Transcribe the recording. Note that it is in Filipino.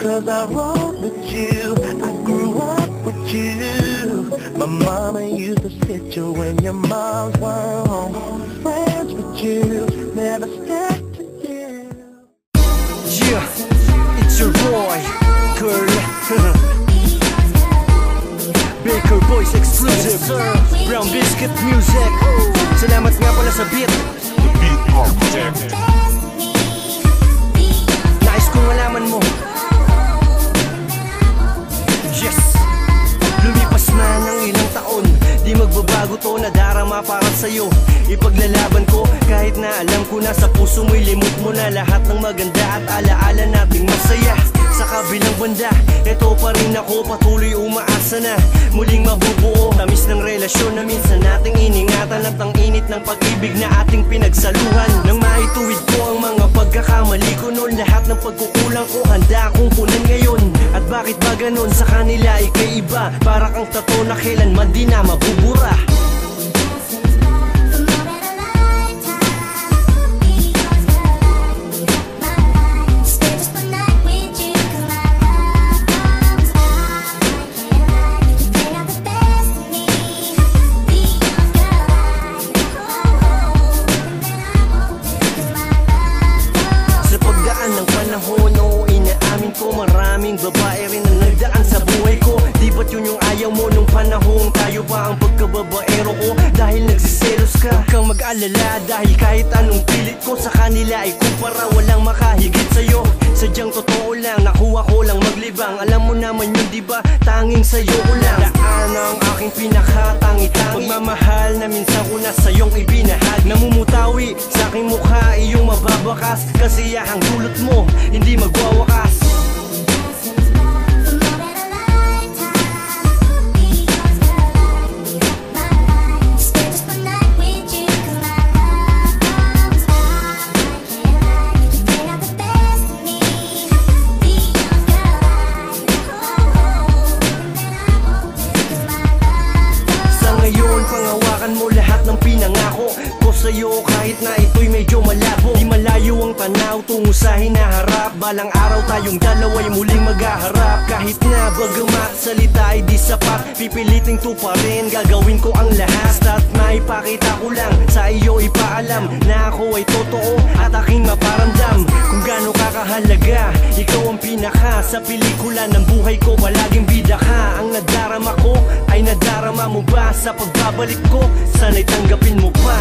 'cause I rolled with you, I grew up with you. My mama used to sit you when your moms weren't home. Friends with you, never stuck to you. Yeah, it's your boy, girl. Baker Boys exclusive, Brown Biscuit Music. Salamat nga pala sa beat, The Beat Architect. Nais kong malaman mo, yes, lumipas na ng ilang taon, di magbabago to, nadarama para sa'yo. Ipaglalaban ko kahit na alam ko na sa puso mo'y limot mo na lahat ng maganda at alaala nating masaya. Sa kabilang banda, eto pa rin ako, patuloy umaasa na muling mabubuo. Tamis ng relasyon na minsan nating iningatan at ang init ng pag-ibig na ating pinagsaluhan. Nang maituwid ko ang mga pagkakamali ko noon, lahat ng pagkukulang ko handa akong punan ngayon. At bakit ba ganon sa kanila ikay iba, para kang tato na kailanman di na mabubura. Ng panahon, oo, inaamin ko, maraming babae rin ang nagdaan sa buhay ko. Di ba't yun yung ayaw mo nung panahon tayo pa ang pagkababaero ko? Dahil nagsiselos ka, huwag kang mag-alala, dahil kahit anong pilit ko sa kanila ay kumpara, walang makahigit sa'yo. Sadyang totoo lang, nakuha ko lang maglibang. Alam mo naman yun diba, tanging sa'yo ko lang. Daan ang aking pinakatangi-tangi, pagmamahal na minsan ko na sa'yong ibinahag. Namumutawi sa aking mukha iyong mababakas, kasiyahang dulot mo hindi magwawakas. Pangawakan mo lahat ng pinangako ko sa'yo kahit na ito'y medyo malabo. Di malayo ang tanaw tungo sa hinaharap, balang araw tayong dalawa'y muling maghaharap. Kahit na bagamat salita ay di sapat, pipiliting tuparin, gagawin ko ang lahat. At maipakita ko lang sa iyo, ipaalam na ako ay totoo at aking maparamdam kung gaano kakahalaga. Ikaw ang pinaka sa pelikula ng buhay ko, palaging bida ka. Ang nadarama ko ay nadarama mo ba? Sa pagbabalik ko, sana'y tanggapin mo pa.